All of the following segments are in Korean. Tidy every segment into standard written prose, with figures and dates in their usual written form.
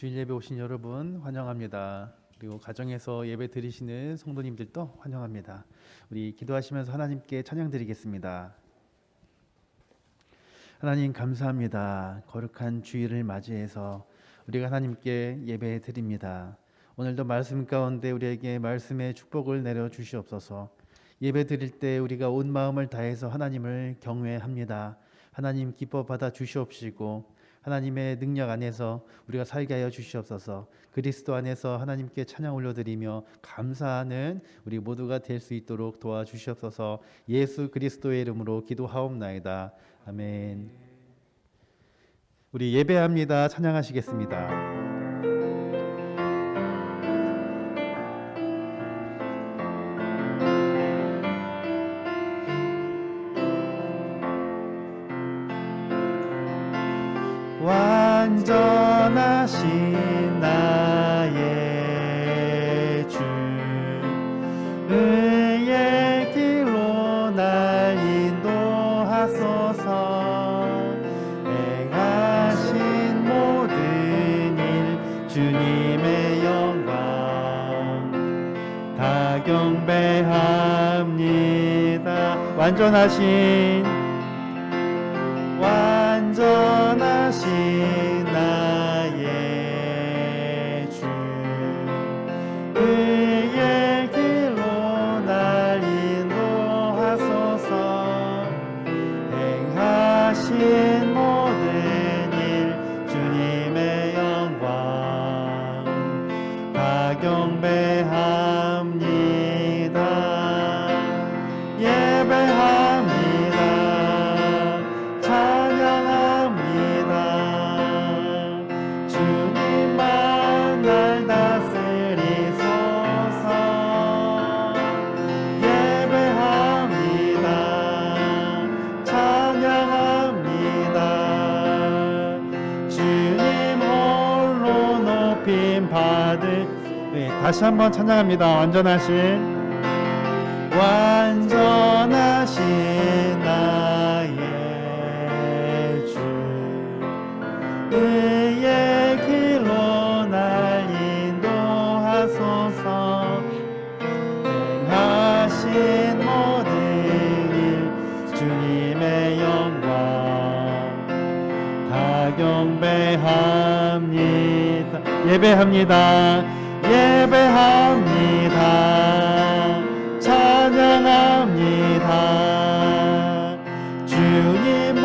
주일 예배 오신 여러분 환영합니다. 그리고 가정에서 예배 드리시는 성도님들도 환영합니다. 우리 기도하시면서 하나님께 찬양 드리겠습니다. 하나님 감사합니다. 거룩한 주일을 맞이해서 우리가 하나님께 예배 드립니다. 오늘도 말씀 가운데 우리에게 말씀의 축복을 내려 주시옵소서. 예배 드릴 때 우리가 온 마음을 다해서 하나님을 경외합니다. 하나님 기뻐 받아 주시옵시고 하나님의 능력 안에서 우리가 살게 하여 주시옵소서. 그리스도 안에서 하나님께 찬양 올려드리며 감사하는 우리 모두가 될 수 있도록 도와주시옵소서. 예수 그리스도의 이름으로 기도하옵나이다. 아멘. 우리 예배합니다. 찬양하시겠습니다. 완전하신 나의 주 의의 길로 날 인도하소서. 행하신 모든 일 주님의 영광 다 경배합니다. 완전하신 나의 주 의의 길로 날 인도하소서. 행하신 모든 일 주님의 영광 다 경배합니다. 예배합니다. 주님만 날 다스리소서. 예배합니다. 찬양합니다. 주님 홀로 높임 받을. 다시 한번 찬양합니다. 완전하신 나의 주 의의 길로 날 인도하소서. 행하신 모든 일 주님의 영광 다 경배합니다. 예배합니다. 예배합니다. 찬양합니다. 주님만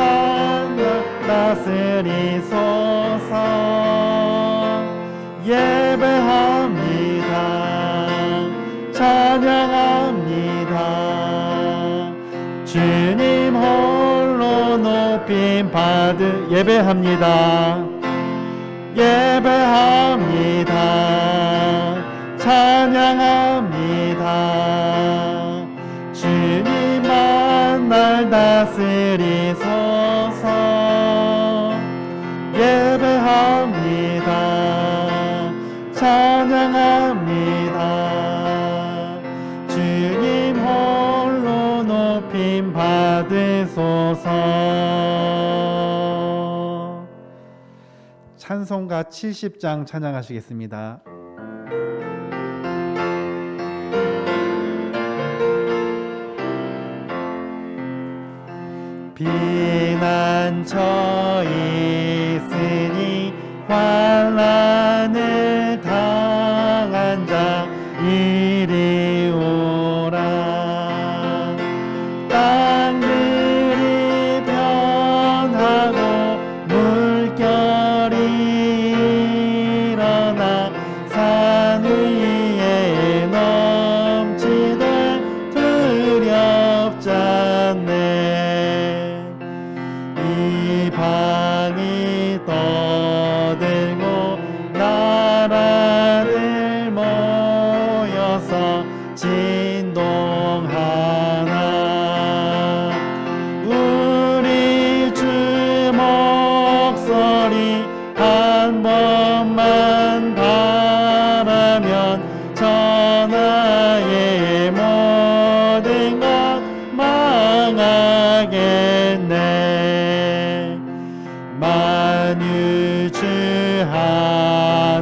다스리소서. 예배합니다. 찬양합니다. 주님 홀로 높임 받을. 예배합니다. 예배합니다. 찬양합니다. 주님만 날 다스리소서. 예배합니다. 찬양합니다. 주님 홀로 높임 받으소서. 찬송가 70장 찬양하시겠습니다. 피난처 있으니 환난을 당한 자 이리 오라. 땅들이 변하고 물결이 일어나 산 위에 넘치되 두렵지 않네. 이방이 떠들고 나라들 모여서 진동하나. 우리 주 목소리 한 번만 바라면 천하의 모든 것 망하겠네. 만유주 하나님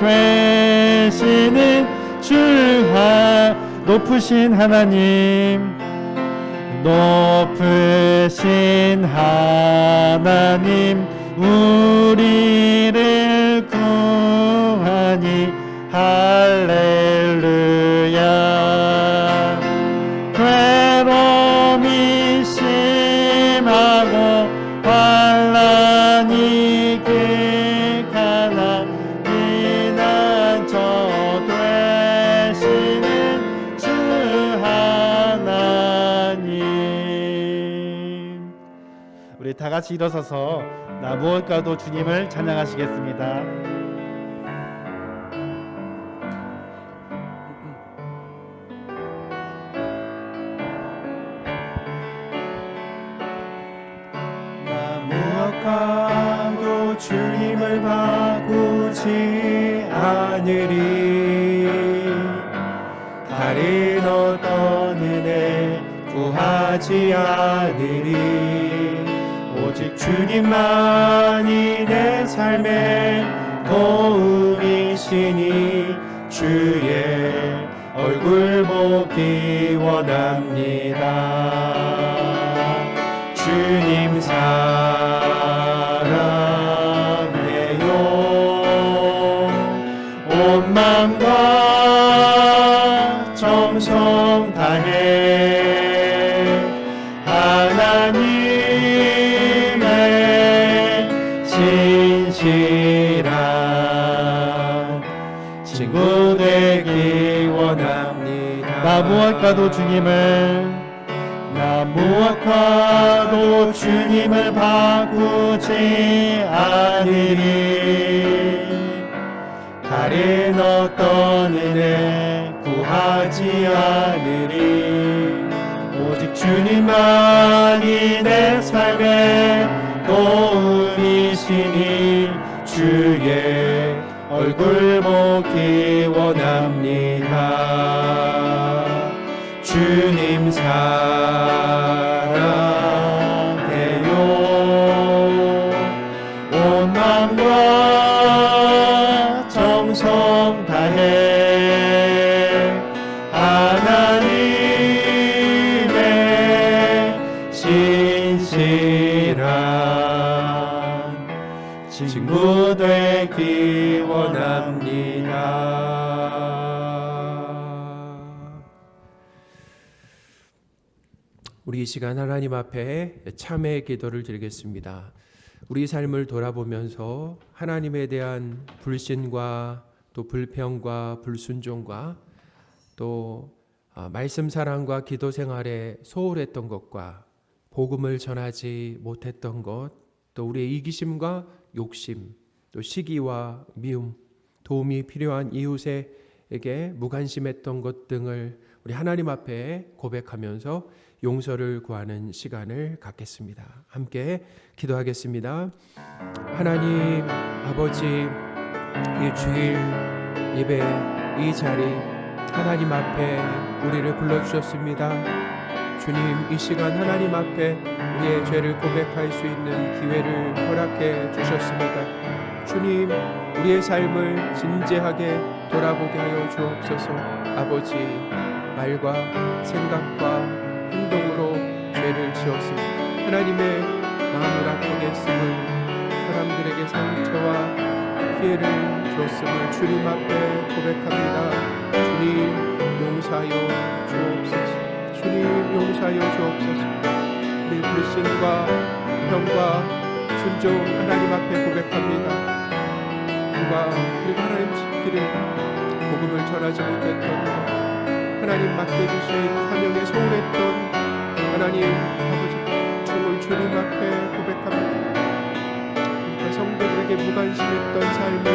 되시는 주하 높으신 하나님, 높으신 하나님, 우리를 구하니 할렐루야. 괴로움이 심하고 환난이 극하나 피난처 되시는 주 하나님. 우리 다 같이 일어서서 나 무엇과도 주님을 찬양하시겠습니다. 무엇과도 주님을 바꾸지 않으리. 다른 어떤 은혜 구하지 않으리. 오직 주님만이 내 삶의 도움이시니 주의 얼굴 보기 원합니다. 주님 사랑해요. 온 마음과 정성 다해 하나님의 진실한 친구 되기 원합니다. 나 무엇과도 주님을 바꾸지 않으리. 다른 어떤 은혜 구하지 않으리. 오직 주님만이 내 삶의 도움이시니 주의 얼굴 보기 원합니다. 주님 사랑해요. 온 마음과 정성 다해 하나님의 진실한 친구 되기 원합니다. 우리 이 시간 하나님 앞에 참회의 기도를 드리겠습니다. 우리 삶을 돌아보면서 하나님에 대한 불신과 또 불평과 불순종과 또 말씀 사랑과 기도 생활에 소홀했던 것과 복음을 전하지 못했던 것, 또 우리의 이기심과 욕심, 또 시기와 미움, 도움이 필요한 이웃에게 무관심했던 것 등을 우리 하나님 앞에 고백하면서 용서를 구하는 시간을 갖겠습니다. 함께 기도하겠습니다. 하나님 아버지, 이 주일 예배 이 자리 하나님 앞에 우리를 불러주셨습니다. 주님, 이 시간 하나님 앞에 우리의 죄를 고백할 수 있는 기회를 허락해 주셨습니다. 주님, 우리의 삶을 진지하게 돌아보게 하여 주옵소서. 아버지, 말과 생각과 행동으로 죄를 지었습니다. 하나님의 마음을 아프게 했음을, 사람들에게 상처와 피해를 줬음을 주님 앞에 고백합니다. 주님 용서하여 주옵소서. 주님 용서하여 주옵소서. 우리 불신과 평과 순종 하나님 앞에 고백합니다. 누가 그리고 하나님 길을 복음을 전하지 못했던 것, 하나님 맡겨주신 사명에 소홀했던 하나님 아버지 중을 주님 앞에 고백합니다. 성도들에게 무관심했던 삶을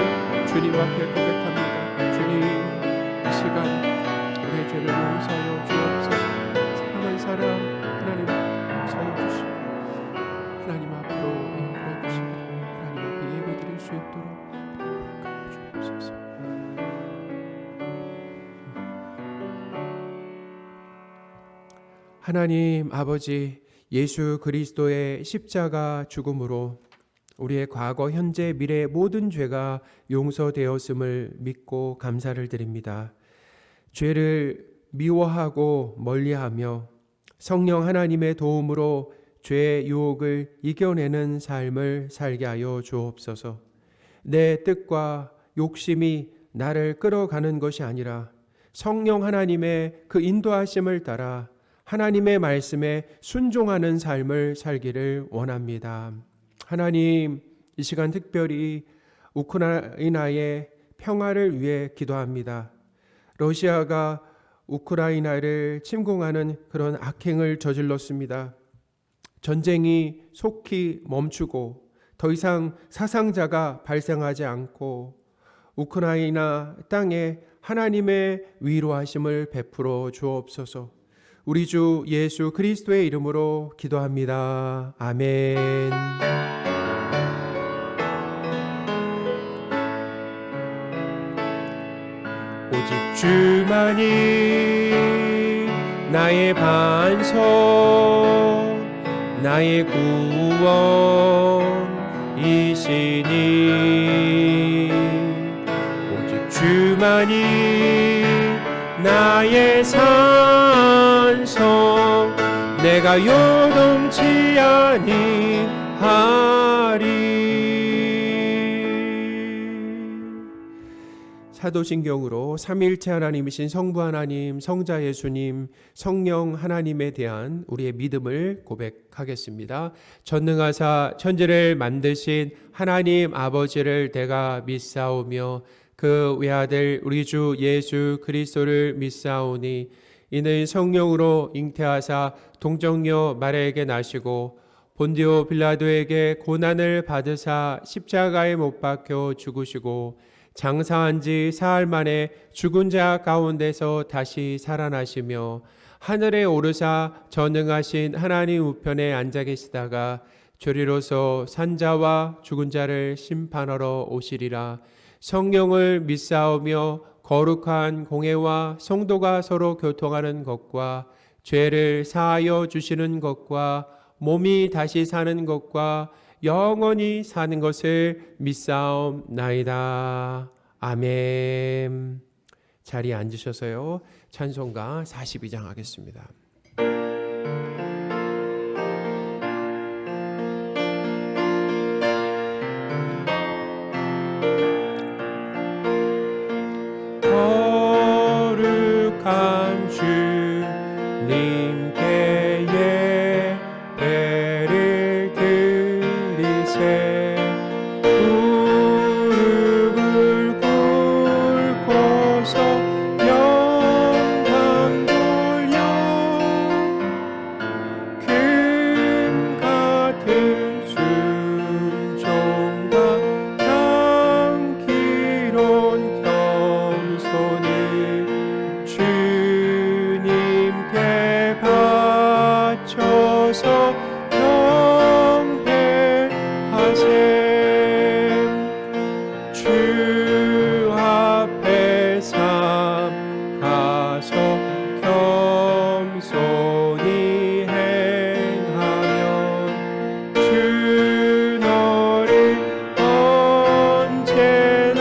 주님 앞에 고백합니다. 주님, 이 시간 우리의 죄를 용서하여 주옵소서. 사랑한 사람 하나님 용서하여 주시고 하나님 앞으로 이끌어 주시고 하나님 앞에 예배드릴 수 있도록 허락하여 주옵소서. 하나님 아버지, 예수 그리스도의 십자가 죽음으로 우리의 과거, 현재, 미래 모든 죄가 용서되었음을 믿고 감사를 드립니다. 죄를 미워하고 멀리하며 성령 하나님의 도움으로 죄의 유혹을 이겨내는 삶을 살게 하여 주옵소서. 내 뜻과 욕심이 나를 끌어가는 것이 아니라 성령 하나님의 그 인도하심을 따라 하나님의 말씀에 순종하는 삶을 살기를 원합니다. 하나님, 이 시간 특별히 우크라이나의 평화를 위해 기도합니다. 러시아가 우크라이나를 침공하는 그런 악행을 저질렀습니다. 전쟁이 속히 멈추고 더 이상 사상자가 발생하지 않고 우크라이나 땅에 하나님의 위로하심을 베풀어 주옵소서. 우리 주 예수 그리스도의 이름으로 기도합니다. 아멘. 오직 주만이 나의 반석, 나의 구원이시니 오직 주만이 나의 산성, 내가 요동치 아니하리. 사도신경으로 삼위일체 하나님이신 성부 하나님, 성자 예수님, 성령 하나님에 대한 우리의 믿음을 고백하겠습니다. 전능하사 천지를 만드신 하나님 아버지를 내가 믿사오며 그 외아들 우리 주 예수 그리스도를 믿사오니 이는 성령으로 잉태하사 동정녀 마리아에게 나시고 본디오 빌라도에게 고난을 받으사 십자가에 못 박혀 죽으시고 장사한 지 사흘 만에 죽은 자 가운데서 다시 살아나시며 하늘에 오르사 전능하신 하나님 우편에 앉아 계시다가 저리로서 산자와 죽은 자를 심판하러 오시리라. 성령을 믿사오며 거룩한 공회와 성도가 서로 교통하는 것과 죄를 사하여 주시는 것과 몸이 다시 사는 것과 영원히 사는 것을 믿사옵나이다. 아멘. 자리에 앉으셔서요. 찬송가 42장 하겠습니다. 거룩한 주님께 예배를 드리세. 무릎을 꿇고서 영광 돌려 금 같은 순종과 향기로운 겸손을 주님께 바쳐서 경배하세. 주 앞에 삼가서 겸손히 행하면 주 너를 언제나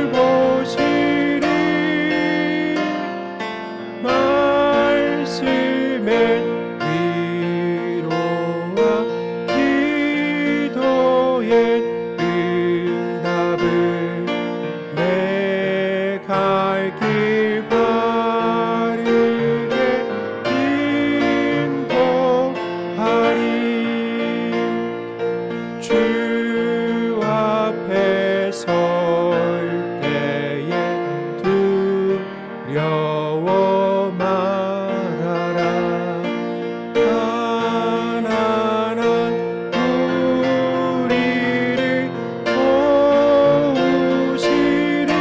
돌보시리. 말씀의 위로와 기도의 응답을 내 갈 길 바르게 인도하리. 주 앞에 설 때에 두려워 말아라. 가난한 우리를 도우시리.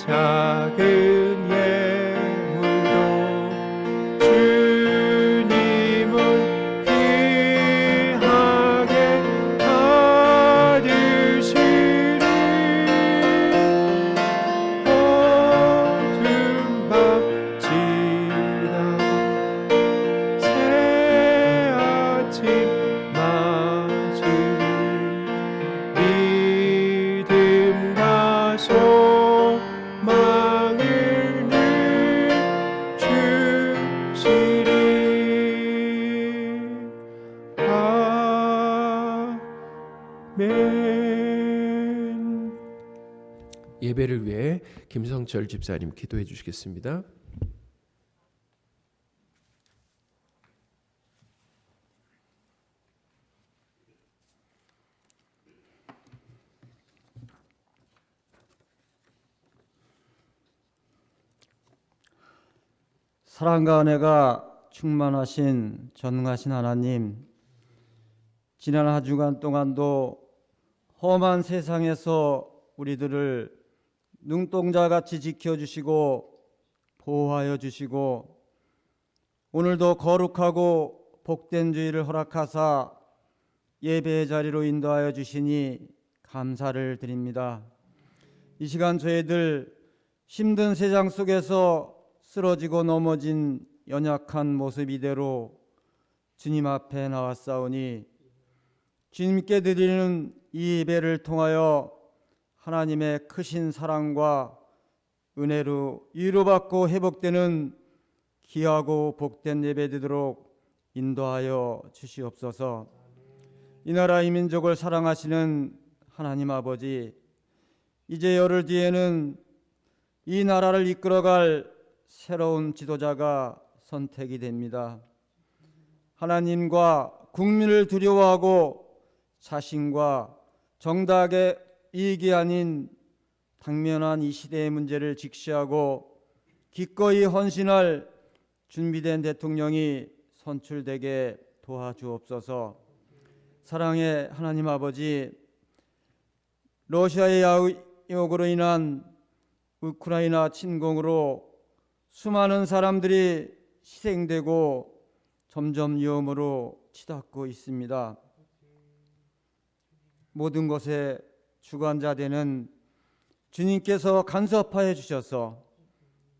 작은 예물도 주님은 귀하게 받으시리. 어둠 밤 지나고 새 아침 맞으니 믿음과 소망을 늘 주시리. 아멘. 예배를 위해 김성철 집사님 기도해 주시겠습니다. 사랑과 은혜가 충만하신 전능하신 하나님, 지난 한 주간 동안도 험한 세상에서 우리들을 눈동자같이 지켜주시고 보호하여 주시고 오늘도 거룩하고 복된 주일을 허락하사 예배의 자리로 인도하여 주시니 감사를 드립니다. 이 시간 저희들 힘든 세상 속에서 쓰러지고 넘어진 연약한 모습 이대로 주님 앞에 나왔사오니 주님께 드리는 이 예배를 통하여 하나님의 크신 사랑과 은혜로 위로받고 회복되는 귀하고 복된 예배 되도록 인도하여 주시옵소서. 이 나라 이 민족을 사랑하시는 하나님 아버지, 이제 열흘 뒤에는 이 나라를 이끌어갈 새로운 지도자가 선택이 됩니다. 하나님과 국민을 두려워하고 자신과 정당의 이익이 아닌 당면한 이 시대의 문제를 직시하고 기꺼이 헌신할 준비된 대통령이 선출되게 도와주옵소서. 사랑의 하나님 아버지, 러시아의 야욕으로 인한 우크라이나 침공으로 수많은 사람들이 희생되고 점점 위험으로 치닫고 있습니다. 모든 것에 주관자 되는 주님께서 간섭하여 주셔서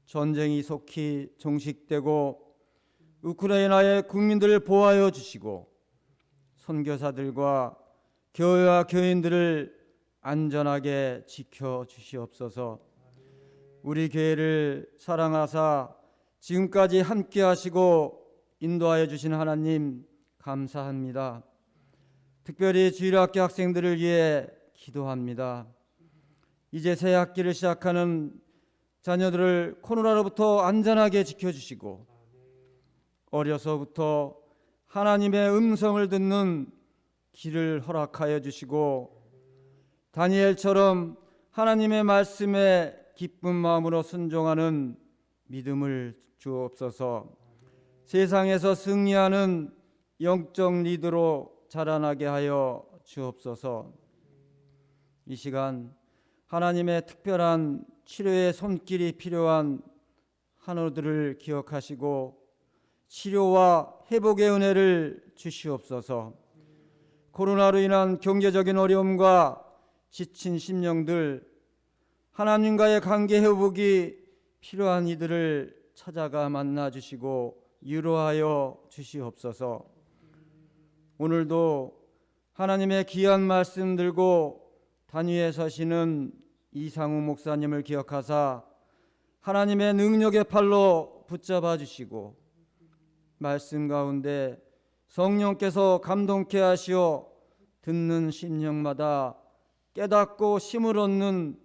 전쟁이 속히 종식되고 우크라이나의 국민들을 보호하여 주시고 선교사들과 교회와 교인들을 안전하게 지켜 주시옵소서. 우리 교회를 사랑하사 지금까지 함께 하시고 인도하여 주신 하나님 감사합니다. 특별히 주일학교 학생들을 위해 기도합니다. 이제 새 학기를 시작하는 자녀들을 코로나로부터 안전하게 지켜주시고 어려서부터 하나님의 음성을 듣는 길을 허락하여 주시고 다니엘처럼 하나님의 말씀에 기쁜 마음으로 순종하는 믿음을 주옵소서. 세상에서 승리하는 영적 리더로 자라나게 하여 주옵소서. 이 시간 하나님의 특별한 치료의 손길이 필요한 환우들을 기억하시고 치료와 회복의 은혜를 주시옵소서. 코로나로 인한 경제적인 어려움과 지친 심령들, 하나님과의 관계 회복이 필요한 이들을 찾아가 만나 주시고 위로하여 주시옵소서. 오늘도 하나님의 귀한 말씀 들고 단위에 서시는 이상우 목사님을 기억하사 하나님의 능력의 팔로 붙잡아 주시고 말씀 가운데 성령께서 감동케 하시어 듣는 심령마다 깨닫고 힘을 얻는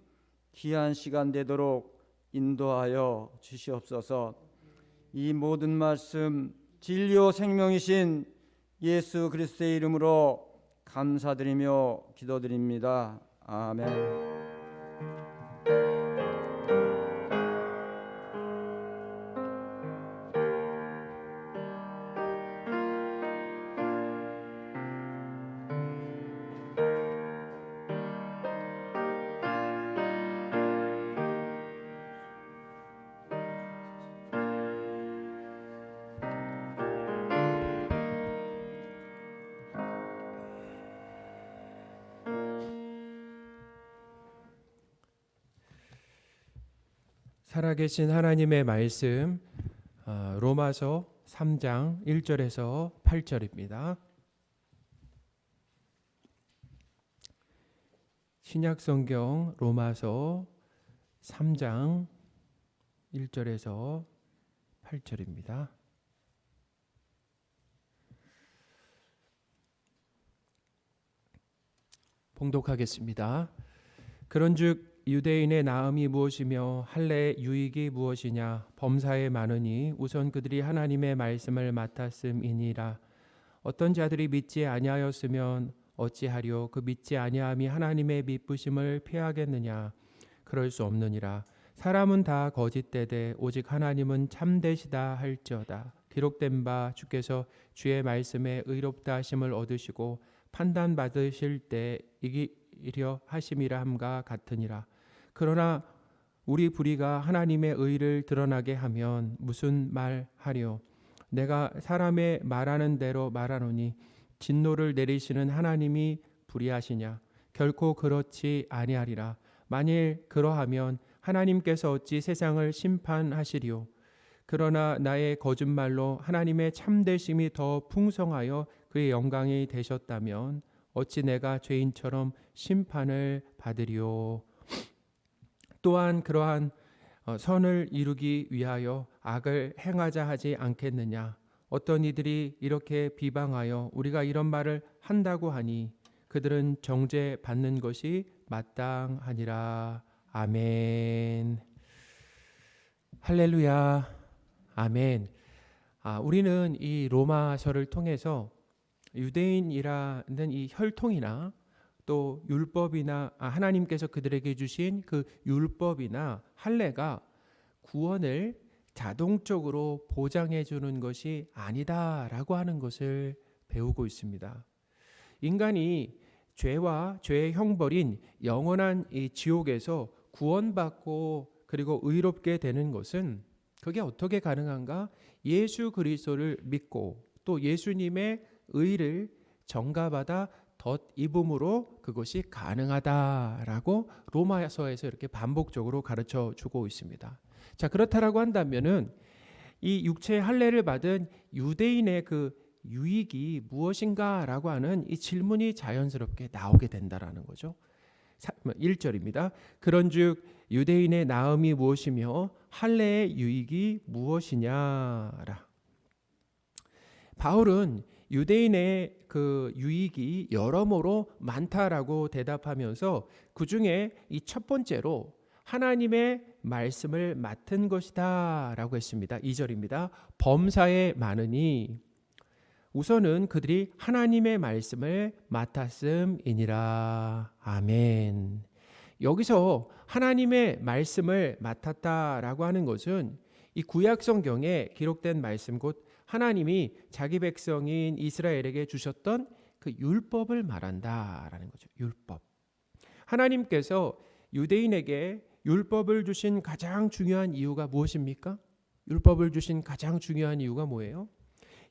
귀한 시간 되도록 인도하여 주시옵소서. 이 모든 말씀 진리요 생명이신 예수 그리스도의 이름으로 감사드리며 기도드립니다. 아멘. 살아계신 하나님의 말씀 로마서 3장 1절에서 8절입니다. 신약성경 로마서 3장 1절에서 8절입니다. 봉독하겠습니다. 그런즉 유대인의 나음이 무엇이며 할례의 유익이 무엇이냐? 범사에 많으니 우선 그들이 하나님의 말씀을 맡았음이니라. 어떤 자들이 믿지 아니하였으면 어찌하려 그 믿지 아니함이 하나님의 미쁘심을 피하겠느냐? 그럴 수 없느니라. 사람은 다 거짓되되 오직 하나님은 참되시다 할지어다. 기록된 바 주께서 주의 말씀에 의롭다 하심을 얻으시고 판단 받으실 때 이기려 하심이라 함과 같으니라. 그러나 우리 불의가 하나님의 의를 드러나게 하면 무슨 말하리요? 내가 사람의 말하는 대로 말하노니 진노를 내리시는 하나님이 불의하시냐? 결코 그렇지 아니하리라. 만일 그러하면 하나님께서 어찌 세상을 심판하시리요? 그러나 나의 거짓말로 하나님의 참되심이 더 풍성하여 그의 영광이 되셨다면 어찌 내가 죄인처럼 심판을 받으리요? 또한 그러한 선을 이루기 위하여 악을 행하자 하지 않겠느냐? 어떤 이들이 이렇게 비방하여 우리가 이런 말을 한다고 하니 그들은 정죄받는 것이 마땅하니라. 아멘. 할렐루야. 아멘. 우리는 이 로마서를 통해서 유대인이라는 이 혈통이나 또 율법이나 하나님께서 그들에게 주신 그 율법이나 할례가 구원을 자동적으로 보장해 주는 것이 아니다라고 하는 것을 배우고 있습니다. 인간이 죄와 죄의 형벌인 영원한 이 지옥에서 구원받고 그리고 의롭게 되는 것은 그게 어떻게 가능한가? 예수 그리스도를 믿고 또 예수님의 의를 전가받아 덧입음으로 그것이 가능하다라고 로마서에서 이렇게 반복적으로 가르쳐 주고 있습니다. 자, 그렇다라고 한다면은 이 육체의 할례를 받은 유대인의 그 유익이 무엇인가라고 하는 이 질문이 자연스럽게 나오게 된다라는 거죠. 1절입니다. 그런즉 유대인의 나음이 무엇이며 할례의 유익이 무엇이냐라. 바울은 유대인의 그 유익이 여러모로 많다라고 대답하면서 그 중에 이 첫 번째로 하나님의 말씀을 맡은 것이다라고 했습니다. 2절입니다. 범사에 많으니 우선은 그들이 하나님의 말씀을 맡았음이니라. 아멘. 여기서 하나님의 말씀을 맡았다라고 하는 것은 이 구약 성경에 기록된 말씀 곧 하나님이 자기 백성인 이스라엘에게 주셨던 그 율법을 말한다라는 거죠. 율법. 하나님께서 유대인에게 율법을 주신 가장 중요한 이유가 무엇입니까? 율법을 주신 가장 중요한 이유가 뭐예요?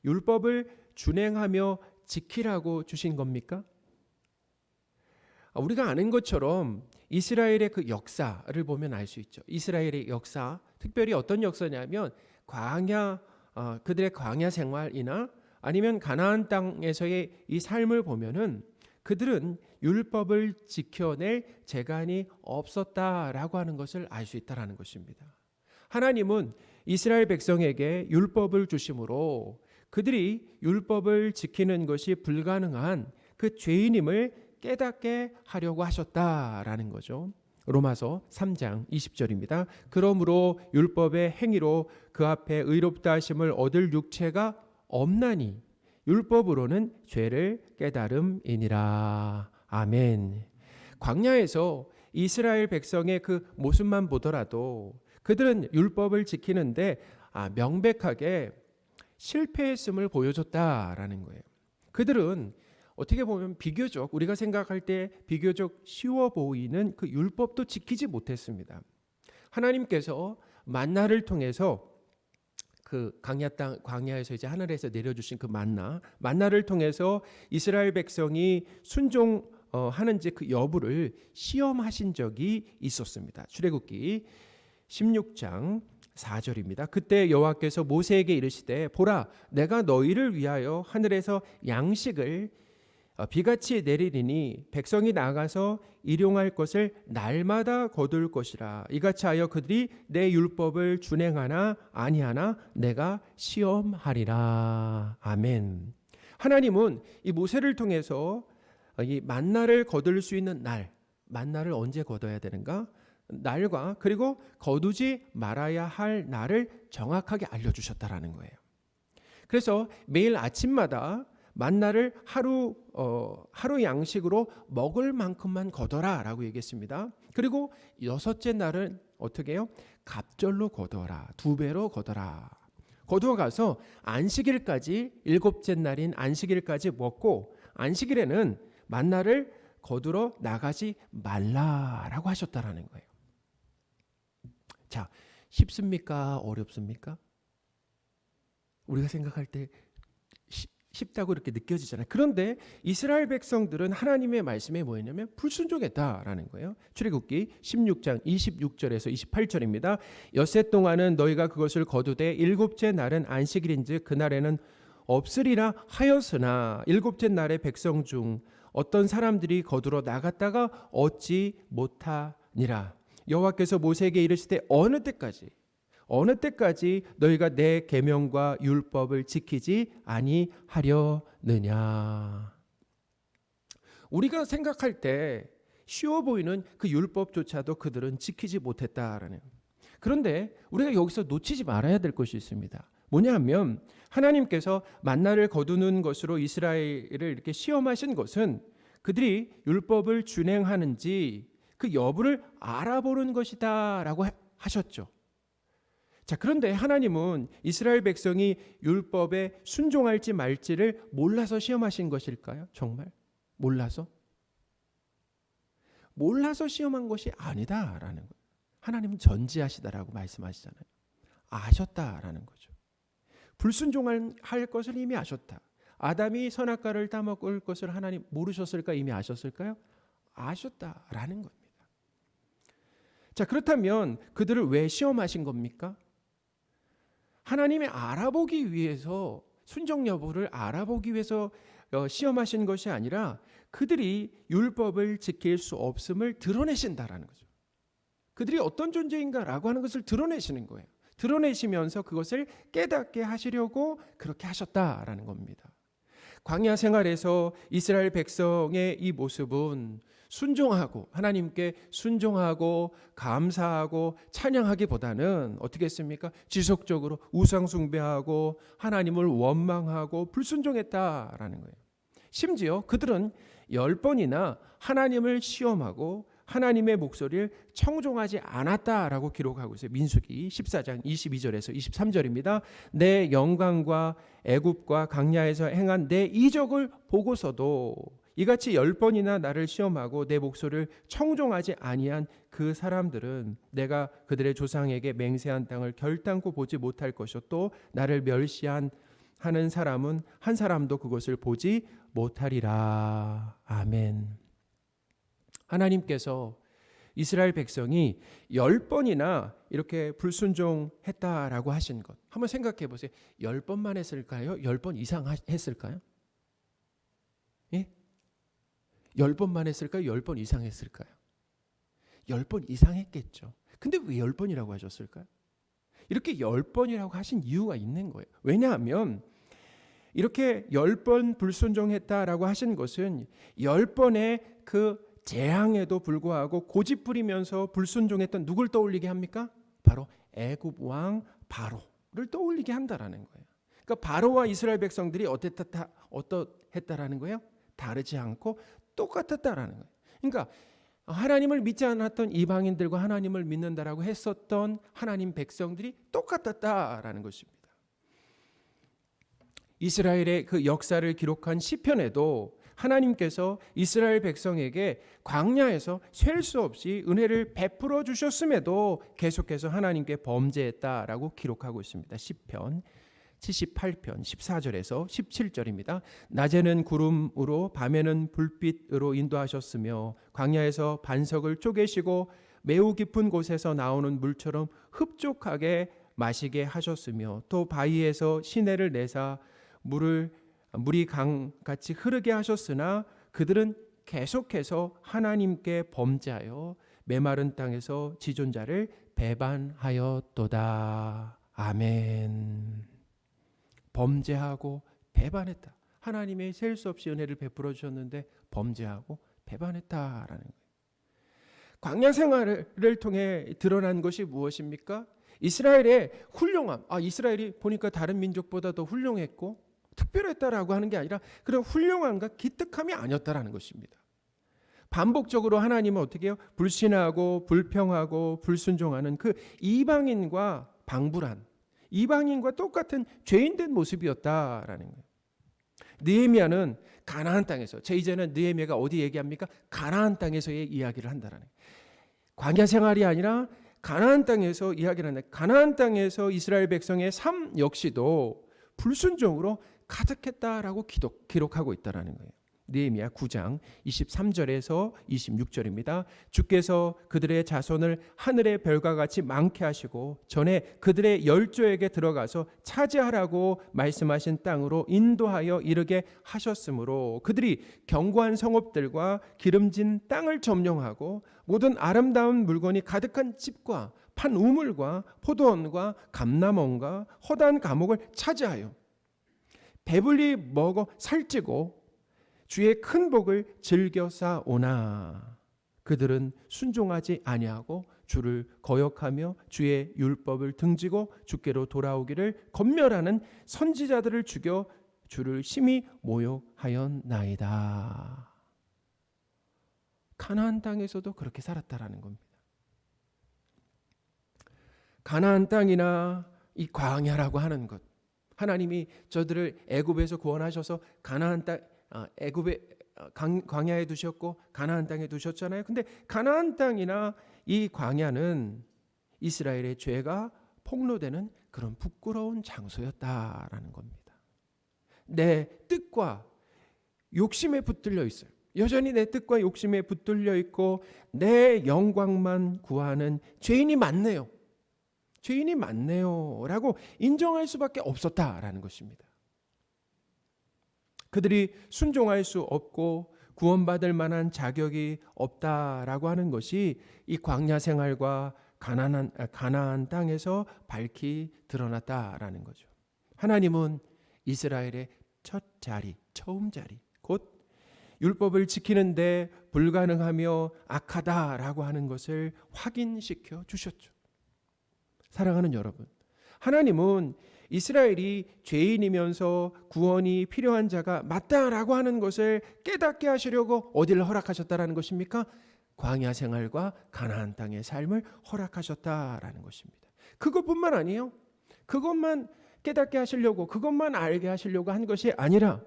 율법을 준행하며 지키라고 주신 겁니까? 우리가 아는 것처럼 이스라엘의 그 역사를 보면 알 수 있죠. 이스라엘의 역사, 특별히 어떤 역사냐면 그들의 광야 생활이나 아니면 가나안 땅에서의 이 삶을 보면은 그들은 율법을 지켜낼 재간이 없었다라고 하는 것을 알 수 있다라는 것입니다. 하나님은 이스라엘 백성에게 율법을 주심으로 그들이 율법을 지키는 것이 불가능한 그 죄인임을 깨닫게 하려고 하셨다라는 거죠. 로마서 3장 20절입니다. 그러므로 율법의 행위로 그 앞에 의롭다 하심을 얻을 육체가 없나니 율법으로는 죄를 깨달음이니라. 아멘. 광야에서 이스라엘 백성의 그 모습만 보더라도 그들은 율법을 지키는데 명백하게 실패했음을 보여줬다라는 거예요. 그들은 어떻게 보면 비교적 우리가 생각할 때 비교적 쉬워 보이는 그 율법도 지키지 못했습니다. 하나님께서 만나를 통해서 그 광야에서 이제 하늘에서 내려주신 그 만나를 통해서 이스라엘 백성이 순종하는지 그 여부를 시험하신 적이 있었습니다. 출애굽기 16장 4절입니다. 그때 여호와께서 모세에게 이르시되 보라 내가 너희를 위하여 하늘에서 양식을 비같이 내리리니 백성이 나가서 일용할 것을 날마다 거둘 것이라. 이같이 하여 그들이 내 율법을 준행하나 아니하나 내가 시험하리라. 아멘. 하나님은 이 모세를 통해서 이 만나를 거둘 수 있는 날, 만나를 언제 거둬야 되는가? 날과 그리고 거두지 말아야 할 날을 정확하게 알려주셨다라는 거예요. 그래서 매일 아침마다 만나를 하루 양식으로 먹을 만큼만 거둬라라고 얘기했습니다. 그리고 여섯째 날은 어떻게 해요? 갑절로 거둬라. 2배로 거둬라. 거두어 가서 안식일까지 일곱째 날인 안식일까지 먹고 안식일에는 만나를 거두러 나가지 말라라고 하셨다라는 거예요. 자, 쉽습니까? 어렵습니까? 우리가 생각할 때 쉽다고 이렇게 느껴지잖아요. 그런데 이스라엘 백성들은 하나님의 말씀에 뭐였냐면 불순종했다라는 거예요. 출애굽기 16장 26절에서 28절입니다. 엿새 동안은 너희가 그것을 거두되 일곱째 날은 안식일인즉 그날에는 없으리라 하였으나 일곱째 날에 백성 중 어떤 사람들이 거두러 나갔다가 얻지 못하니라. 여호와께서 모세에게 이르시되 어느 때까지 너희가 내 계명과 율법을 지키지 아니하려느냐. 우리가 생각할 때 쉬워 보이는 그 율법조차도 그들은 지키지 못했다라는. 그런데 우리가 여기서 놓치지 말아야 될 것이 있습니다. 뭐냐 하면 하나님께서 만나를 거두는 것으로 이스라엘을 이렇게 시험하신 것은 그들이 율법을 준행하는지 그 여부를 알아보는 것이다라고 하셨죠. 자, 그런데 하나님은 이스라엘 백성이 율법에 순종할지 말지를 몰라서 시험하신 것일까요? 정말? 몰라서 시험한 것이 아니다라는 거예요. 하나님은 전지하시다라고 말씀하시잖아요. 아셨다라는 거죠. 불순종할 것을 이미 아셨다. 아담이 선악과를 따먹을 것을 하나님 모르셨을까? 이미 아셨을까요? 아셨다라는 겁니다. 자, 그렇다면 그들을 왜 시험하신 겁니까? 하나님이 알아보기 위해서, 순종 여부를 알아보기 위해서 시험하신 것이 아니라 그들이 율법을 지킬 수 없음을 드러내신다라는 거죠. 그들이 어떤 존재인가라고 하는 것을 드러내시는 거예요. 드러내시면서 그것을 깨닫게 하시려고 그렇게 하셨다라는 겁니다. 광야 생활에서 이스라엘 백성의 이 모습은 순종하고 하나님께 순종하고 감사하고 찬양하기보다는 어떻게 했습니까? 지속적으로 우상 숭배하고 하나님을 원망하고 불순종했다라는 거예요. 심지어 그들은 10번이나 하나님을 시험하고 하나님의 목소리를 청종하지 않았다라고 기록하고 있어요. 민수기 14장 22절에서 23절입니다. 내 영광과 애굽과 광야에서 행한 내 이적을 보고서도 이같이 10번이나 나를 시험하고 내 목소리를 청종하지 아니한 그 사람들은 내가 그들의 조상에게 맹세한 땅을 결단코 보지 못할 것이요 또 나를 멸시한 하는 사람은 한 사람도 그것을 보지 못하리라. 아멘. 하나님께서 이스라엘 백성이 10번이나 이렇게 불순종했다라고 하신 것 한번 생각해 보세요. 10번만 했을까요? 10번 이상 했을까요? 예? 10번만 했을까요? 10번 이상 했을까요? 10번 이상 했겠죠. 근데 왜 10번이라고 하셨을까요? 이렇게 10번이라고 하신 이유가 있는 거예요. 왜냐하면 이렇게 10번 불순종했다라고 하신 것은 10번의 그 재앙에도 불구하고 고집부리면서 불순종했던 누굴 떠올리게 합니까? 바로 애굽 왕 바로를 떠올리게 한다라는 거예요. 그러니까 바로와 이스라엘 백성들이 어떠했다라는 거예요? 다르지 않고 똑같았다라는 거예요. 그러니까 하나님을 믿지 않았던 이방인들과 하나님을 믿는다라고 했었던 하나님 백성들이 똑같았다라는 것입니다. 이스라엘의 그 역사를 기록한 시편에도 하나님께서 이스라엘 백성에게 광야에서 셀 수 없이 은혜를 베풀어 주셨음에도 계속해서 하나님께 범죄했다라고 기록하고 있습니다. 시편 78편 14절에서 17절입니다. 낮에는 구름으로 밤에는 불빛으로 인도하셨으며 광야에서 반석을 쪼개시고 매우 깊은 곳에서 나오는 물처럼 흡족하게 마시게 하셨으며 또 바위에서 시내를 내사 물이 강같이 흐르게 하셨으나 그들은 계속해서 하나님께 범죄하여 메마른 땅에서 지존자를 배반하였도다. 아멘. 범죄하고 배반했다. 하나님의 셀 수 없이 은혜를 베풀어 주셨는데 범죄하고 배반했다라는 거예요. 광야 생활을 통해 드러난 것이 무엇입니까? 이스라엘의 훌륭함. 이스라엘이 보니까 다른 민족보다 더 훌륭했고 특별했다라고 하는 게 아니라 그런 훌륭함과 기특함이 아니었다라는 것입니다. 반복적으로 하나님은 어떻게 해요? 불신하고 불평하고 불순종하는 그 이방인과 방불한, 이방인과 똑같은 죄인된 모습이었다라는 거예요. 느헤미야는 가나안 땅에서, 이제는 느헤미야가 어디 얘기합니까? 가나안 땅에서의 이야기를 한다라는 거예요. 광야 생활이 아니라 가나안 땅에서 이야기를 한다. 가나안 땅에서 이스라엘 백성의 삶 역시도 불순종으로 가득했다라고 기록하고 있다라는 거예요. 느헤미야 9장 23절에서 26절입니다. 주께서 그들의 자손을 하늘의 별과 같이 많게 하시고 전에 그들의 열조에게 들어가서 차지하라고 말씀하신 땅으로 인도하여 이르게 하셨으므로 그들이 견고한 성읍들과 기름진 땅을 점령하고 모든 아름다운 물건이 가득한 집과 판 우물과 포도원과 감람원과 허다한 감옥을 차지하여 배불리 먹어 살찌고 주의 큰 복을 즐겨 쌓오나 그들은 순종하지 아니하고 주를 거역하며 주의 율법을 등지고 주께로 돌아오기를 검멸하는 선지자들을 죽여 주를 심히 모욕하였나이다. 가나안 땅에서도 그렇게 살았다라는 겁니다. 가나안 땅이나 이 광야라고 하는 것, 하나님이 저들을 애굽에서 구원하셔서 가나안 땅, 애굽의 광야에 두셨고 가나안 땅에 두셨잖아요. 근데 가나안 땅이나 이 광야는 이스라엘의 죄가 폭로되는 그런 부끄러운 장소였다라는 겁니다. 내 뜻과 욕심에 붙들려 있어요. 여전히 내 뜻과 욕심에 붙들려 있고 내 영광만 구하는 죄인이 많네요. 죄인이 많네요 라고 인정할 수밖에 없었다라는 것입니다. 그들이 순종할 수 없고 구원받을 만한 자격이 없다라고 하는 것이 이 광야 생활과 가나안 땅에서 밝히 드러났다라는 거죠. 하나님은 이스라엘의 첫 자리, 처음 자리, 곧 율법을 지키는데 불가능하며 악하다라고 하는 것을 확인시켜 주셨죠. 사랑하는 여러분, 하나님은 이스라엘이 죄인이면서 구원이 필요한 자가 맞다라고 하는 것을 깨닫게 하시려고 어디를 허락하셨다라는 것입니까? 광야 생활과 가나안 땅의 삶을 허락하셨다라는 것입니다. 그것뿐만 아니에요. 그것만 깨닫게 하시려고, 그것만 알게 하시려고 한 것이 아니라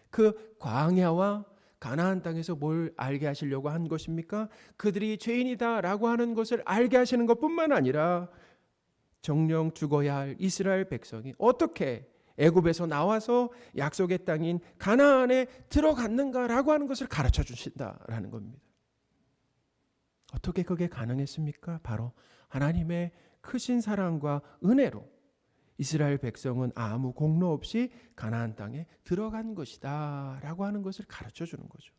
그 광야와 가나안 땅에서 뭘 알게 하시려고 한 것입니까? 그들이 죄인이다라고 하는 것을 알게 하시는 것뿐만 아니라 정령 죽어야 할 이스라엘 백성이 어떻게 애굽에서 나와서 약속의 땅인 가나안에 들어갔는가라고 하는 것을 가르쳐 주신다라는 겁니다. 어떻게 그게 가능했습니까? 바로 하나님의 크신 사랑과 은혜로 이스라엘 백성은 아무 공로 없이 가나안 땅에 들어간 것이다 라고 하는 것을 가르쳐 주는 거죠.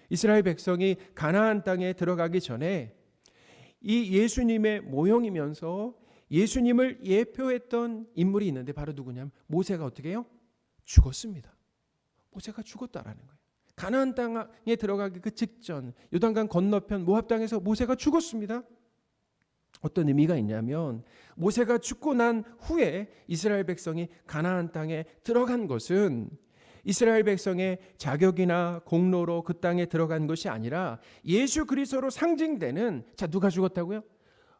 이스라엘 백성이 가나안 땅에 들어가기 전에 이 예수님의 모형이면서 예수님을 예표했던 인물이 있는데 바로 누구냐면 모세가 어떻게 해요? 죽었습니다. 모세가 죽었다라는 거예요. 가나안 땅에 들어가기 그 직전 요단강 건너편 모압 땅에서 모세가 죽었습니다. 어떤 의미가 있냐면 모세가 죽고 난 후에 이스라엘 백성이 가나안 땅에 들어간 것은 이스라엘 백성의 자격이나 공로로 그 땅에 들어간 것이 아니라 예수 그리스도로 상징되는, 자, 누가 죽었다고요?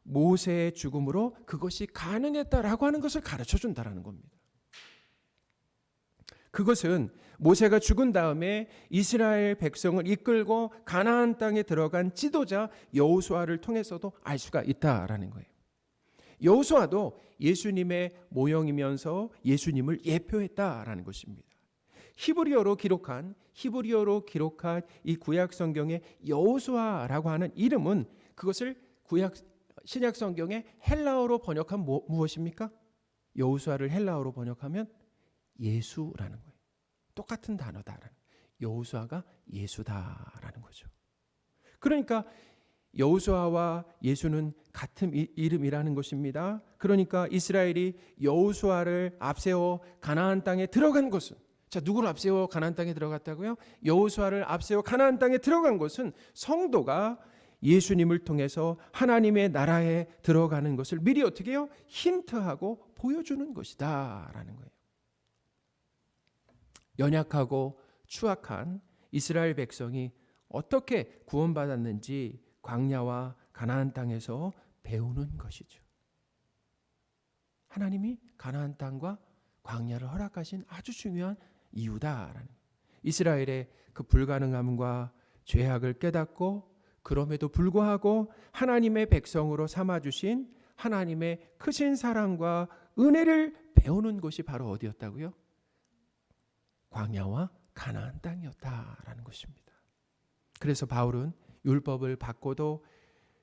모세의 죽음으로 그것이 가능했다라고 하는 것을 가르쳐 준다라는 겁니다. 그것은 모세가 죽은 다음에 이스라엘 백성을 이끌고 가나안 땅에 들어간 지도자 여호수아를 통해서도 알 수가 있다라는 거예요. 여호수아도 예수님의 모형이면서 예수님을 예표했다라는 것입니다. 히브리어로 기록한 이 구약 성경의 여호수아라고 하는 이름은 그것을 구약 신약 성경에 헬라어로 번역하면 무엇입니까? 여호수아를 헬라어로 번역하면 예수라는 거예요. 똑같은 단어다라는. 여호수아가 예수다라는 거죠. 그러니까 여호수아와 예수는 같은 이름이라는 것입니다. 그러니까 이스라엘이 여호수아를 앞세워 가나안 땅에 들어간 것은, 자, 누구를 앞세워 가나안 땅에 들어갔다고요? 여호수아를 앞세워 가나안 땅에 들어간 것은 성도가 예수님을 통해서 하나님의 나라에 들어가는 것을 미리 어떻게 해요? 힌트하고 보여주는 것이다 라는 거예요. 연약하고 추악한 이스라엘 백성이 어떻게 구원받았는지 광야와 가나안 땅에서 배우는 것이죠. 하나님이 가나안 땅과 광야를 허락하신 아주 중요한 이유다라는 거예요. 이스라엘의 그 불가능함과 죄악을 깨닫고 그럼에도 불구하고 하나님의 백성으로 삼아주신 하나님의 크신 사랑과 은혜를 배우는 것이 바로 어디였다고요? 광야와 가나안 땅이었다라는 것입니다. 그래서 바울은 율법을 받고도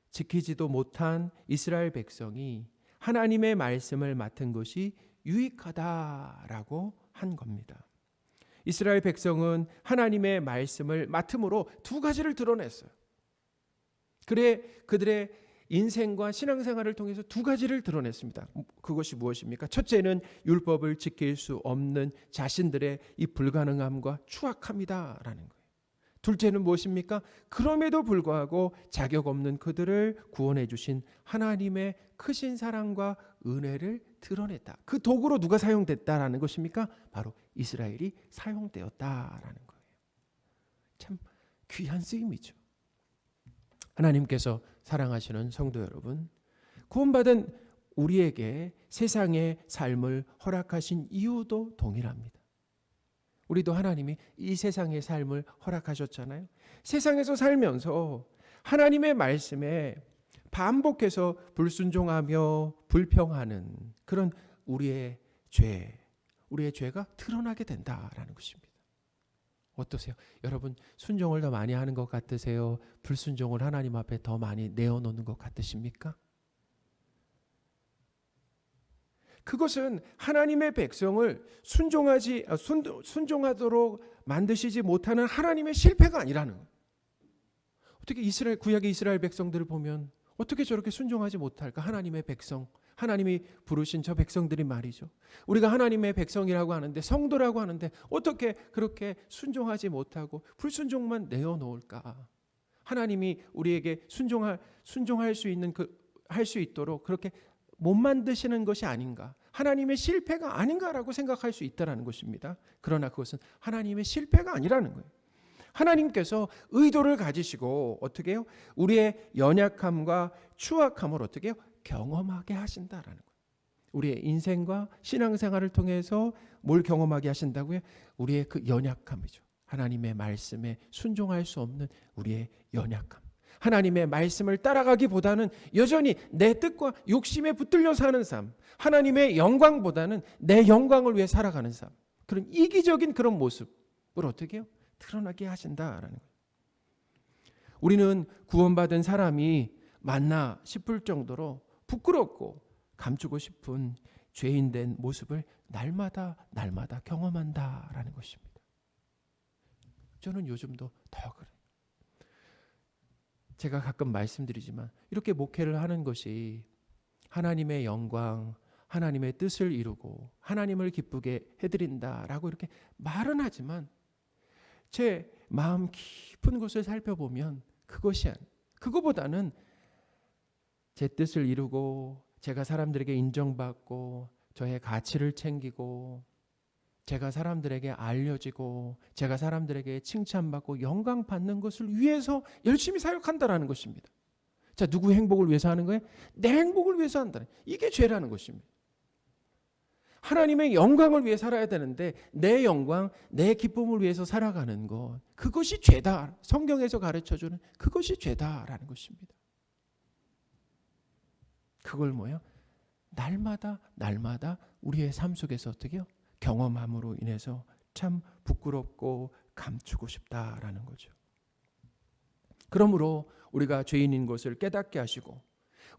지키지도 못한 이스라엘 백성이 하나님의 말씀을 맡은 것이 유익하다라고 한 겁니다. 이스라엘 백성은 하나님의 말씀을 맡음으로 두 가지를 드러냈어요. 그래 그들의 인생과 신앙생활을 통해서 두 가지를 드러냈습니다. 그것이 무엇입니까? 첫째는 율법을 지킬 수 없는 자신들의 이 불가능함과 추악함이다라는 거예요. 둘째는 무엇입니까? 그럼에도 불구하고 자격 없는 그들을 구원해 주신 하나님의 크신 사랑과 은혜를 드러냈다. 그 도구로 누가 사용됐다라는 것입니까? 바로 이스라엘이 사용되었다라는 거예요. 참 귀한 쓰임이죠. 하나님께서 사랑하시는 성도 여러분, 구원받은 우리에게 세상의 삶을 허락하신 이유도 동일합니다. 우리도 하나님이 이 세상의 삶을 허락하셨잖아요. 세상에서 살면서 하나님의 말씀에 반복해서 불순종하며 불평하는 그런 우리의 죄가 드러나게 된다라는 것입니다. 어떠세요? 여러분 순종을 더 많이 하는 것 같으세요? 불순종을 하나님 앞에 더 많이 내어놓는 것 같으십니까? 그것은 하나님의 백성을 순종하도록 만드시지 못하는 하나님의 실패가 아니라는 거예요. 어떻게 구약의 이스라엘 백성들을 보면 어떻게 저렇게 순종하지 못할까? 하나님의 백성, 하나님이 부르신 저 백성들이 말이죠. 우리가 하나님의 백성이라고 하는데, 성도라고 하는데 어떻게 그렇게 순종하지 못하고 불순종만 내어놓을까? 하나님이 우리에게 순종할 수 있는 할 수 있도록 그렇게 못 만드시는 것이 아닌가, 하나님의 실패가 아닌가라고 생각할 수 있다는 것입니다. 그러나 그것은 하나님의 실패가 아니라는 거예요. 하나님께서 의도를 가지시고 어떻게 해요? 우리의 연약함과 추악함을 어떻게 해요? 경험하게 하신다라는 거예요. 우리의 인생과 신앙생활을 통해서 뭘 경험하게 하신다고요? 우리의 그 연약함이죠. 하나님의 말씀에 순종할 수 없는 우리의 연약함. 하나님의 말씀을 따라가기보다는 여전히 내 뜻과 욕심에 붙들려 사는 삶, 하나님의 영광보다는 내 영광을 위해 살아가는 삶, 그런 이기적인 그런 모습을 어떻게 해요? 드러나게 하신다라는 거예요. 우리는 구원받은 사람이 맞나 싶을 정도로 부끄럽고 감추고 싶은 죄인된 모습을 날마다 경험한다라는 것입니다. 저는 요즘도 더 그래요. 제가 가끔 말씀드리지만 이렇게 목회를 하는 것이 하나님의 영광, 하나님의 뜻을 이루고 하나님을 기쁘게 해드린다라고 이렇게 말은 하지만 제 마음 깊은 곳을 살펴보면 그거보다는 제 뜻을 이루고 제가 사람들에게 인정받고 저의 가치를 챙기고 제가 사람들에게 알려지고 제가 사람들에게 칭찬받고 영광받는 것을 위해서 열심히 사역한다라는 것입니다. 자, 누구의 행복을 위해서 하는 거예요? 내 행복을 위해서 한다는, 이게 죄라는 것입니다. 하나님의 영광을 위해 살아야 되는데 내 영광, 내 기쁨을 위해서 살아가는 것, 그것이 죄다. 성경에서 가르쳐주는 그것이 죄다라는 것입니다. 그걸 뭐예요? 날마다 우리의 삶 속에서 어떻게 해요? 경험함으로 인해서 참 부끄럽고 감추고 싶다라는 거죠. 그러므로 우리가 죄인인 것을 깨닫게 하시고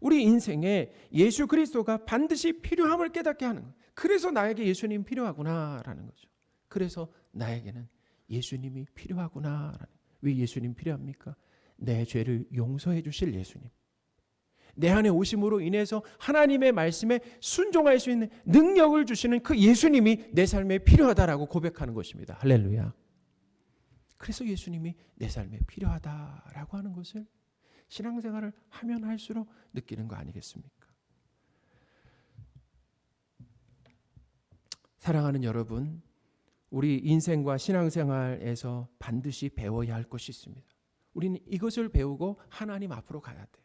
우리 인생에 예수 그리스도가 반드시 필요함을 깨닫게 하는 거예요. 그래서 나에게 예수님 필요하구나라는 거죠. 그래서 나에게는 예수님이 필요하구나라는. 왜 예수님 필요합니까? 내 죄를 용서해 주실 예수님, 내 안에 오심으로 인해서 하나님의 말씀에 순종할 수 있는 능력을 주시는 그 예수님이 내 삶에 필요하다라고 고백하는 것입니다. 할렐루야. 그래서 예수님이 내 삶에 필요하다라고 하는 것을 신앙생활을 하면 할수록 느끼는 거 아니겠습니까? 사랑하는 여러분, 우리 인생과 신앙생활에서 반드시 배워야 할 것이 있습니다. 우리는 이것을 배우고 하나님 앞으로 가야 돼요.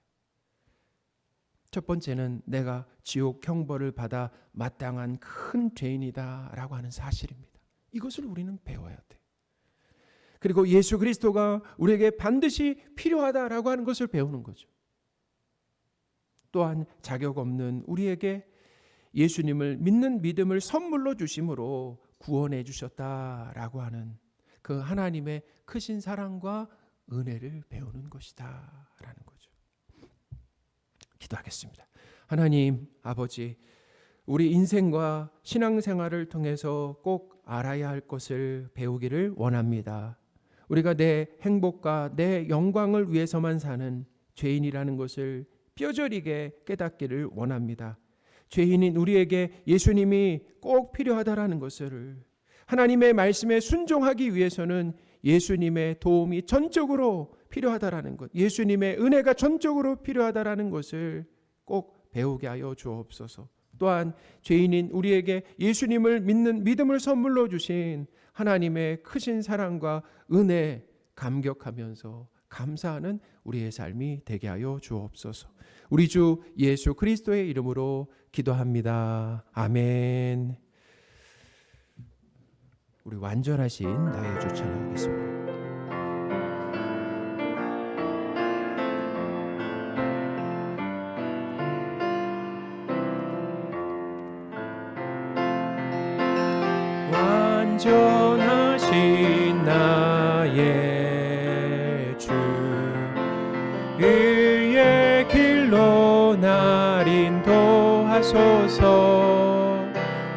첫 번째는 내가 지옥 형벌을 받아 마땅한 큰 죄인이다라고 하는 사실입니다. 이것을 우리는 배워야 돼요. 그리고 예수 그리스도가 우리에게 반드시 필요하다라고 하는 것을 배우는 거죠. 또한 자격 없는 우리에게 예수님을 믿는 믿음을 선물로 주심으로 구원해 주셨다라고 하는 그 하나님의 크신 사랑과 은혜를 배우는 것이다 라는 거죠. 기도하겠습니다. 하나님 아버지, 우리 인생과 신앙생활을 통해서 꼭 알아야 할 것을 배우기를 원합니다. 우리가 내 행복과 내 영광을 위해서만 사는 죄인이라는 것을 뼈저리게 깨닫기를 원합니다. 죄인인 우리에게 예수님이 꼭 필요하다라는 것을, 하나님의 말씀에 순종하기 위해서는 예수님의 도움이 전적으로 필요하다라는 것, 예수님의 은혜가 전적으로 필요하다라는 것을 꼭 배우게 하여 주옵소서. 또한 죄인인 우리에게 예수님을 믿는 믿음을 선물로 주신 하나님의 크신 사랑과 은혜 감격하면서 감사하는 우리의 삶이 되게 하여 주옵소서. 우리 주 예수 그리스도의 이름으로 기도합니다. 아멘. 우리 완전하신 나의 주 찬양하겠습니다. 완전하신 나의 주, 의의 길로 날 인도하소서.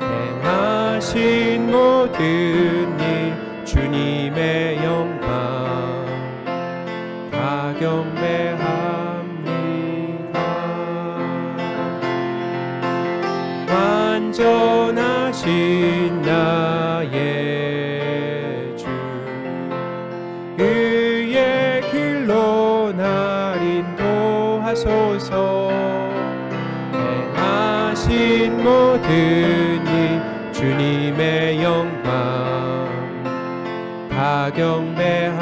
행하신 모든 일 주님의 영광 다 경배합니다. 완전하신 나의 주, 의의 길로 날 인도하소서. 행하신 모든 일 주님의 영광 다 경배합니다.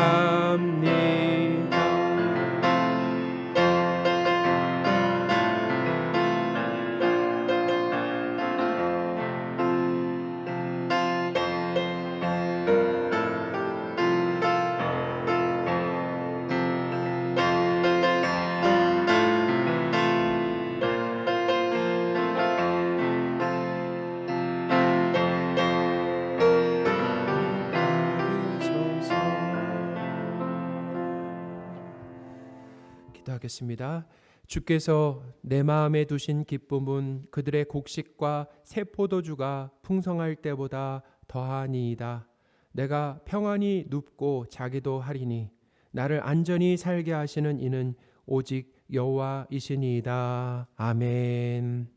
기도하겠습니다. 주께서 내 마음에 두신 기쁨은 그들의 곡식과 새 포도주가 풍성할 때보다 더하니이다. 내가 평안히 눕고 자기도 하리니 나를 안전히 살게 하시는 이는 오직 여호와이시니이다. 아멘.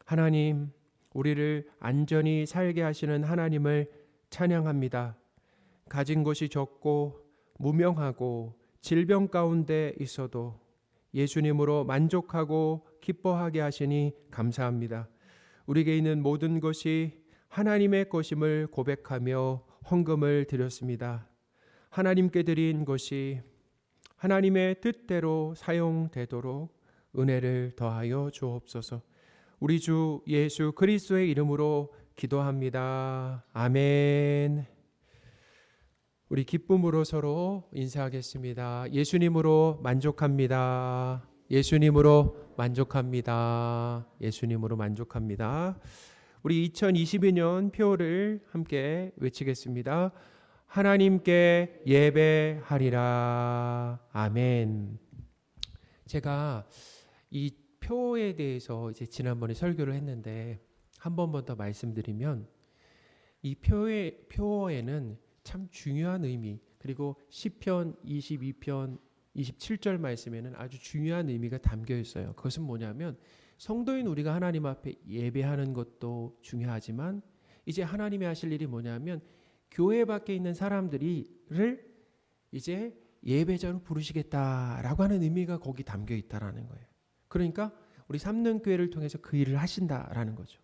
하나님, 우리를 안전히 살게 하시는 하나님을 찬양합니다. 가진 것이 적고 무명하고 질병 가운데 있어도 예수님으로 만족하고 기뻐하게 하시니 감사합니다. 우리에게 있는 모든 것이 하나님의 것임을 고백하며 헌금을 드렸습니다. 하나님께 드린 것이 하나님의 뜻대로 사용되도록 은혜를 더하여 주옵소서. 우리 주 예수 그리스도의 이름으로 기도합니다. 아멘. 우리 기쁨으로 서로 인사하겠습니다. 예수님으로 만족합니다. 예수님으로 만족합니다. 예수님으로 만족합니다. 우리 2022년 표를 함께 외치겠습니다. 하나님께 예배하리라. 아멘. 제가 이 표에 대해서 이제 지난번에 설교를 했는데 한 번만 더 말씀드리면 이 표어에는 참 중요한 의미, 그리고 시편 22편 27절 말씀에는 아주 중요한 의미가 담겨 있어요. 그것은 뭐냐면 성도인 우리가 하나님 앞에 예배하는 것도 중요하지만 이제 하나님이 하실 일이 뭐냐면 교회 밖에 있는 사람들이를 이제 예배자로 부르시겠다라고 하는 의미가 거기 담겨 있다라는 거예요. 그러니까 우리 삼능교회를 통해서 그 일을 하신다라는 거죠.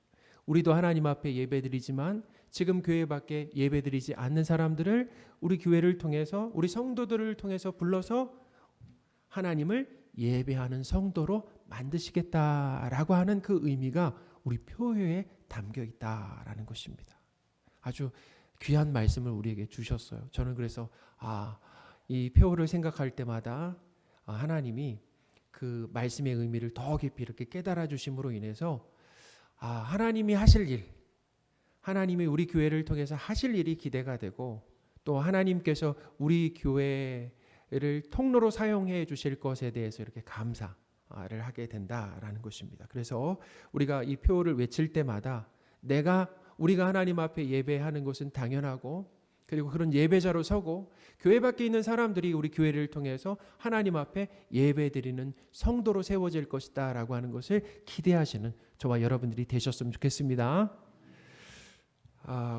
우리도 하나님 앞에 예배드리지만 지금 교회 밖에 예배드리지 않는 사람들을 우리 교회를 통해서, 우리 성도들을 통해서 불러서 하나님을 예배하는 성도로 만드시겠다라고 하는 그 의미가 우리 표에 담겨 있다라는 것입니다. 아주 귀한 말씀을 우리에게 주셨어요. 저는 그래서 이 표를 생각할 때마다 하나님이 그 말씀의 의미를 더 깊이 이렇게 깨달아 주심으로 인해서 하나님이 하실 일, 하나님이 우리 교회를 통해서 하실 일이 기대가 되고, 또 하나님께서 우리 교회를 통로로 사용해 주실 것에 대해서 이렇게 감사를 하게 된다라는 것입니다. 그래서 우리가 이 표를 외칠 때마다 우리가 하나님 앞에 예배하는 것은 당연하고, 그리고 그런 예배자로 서고 교회 밖에 있는 사람들이 우리 교회를 통해서 하나님 앞에 예배드리는 성도로 세워질 것이다 라고 하는 것을 기대하시는 저와 여러분들이 되셨으면 좋겠습니다.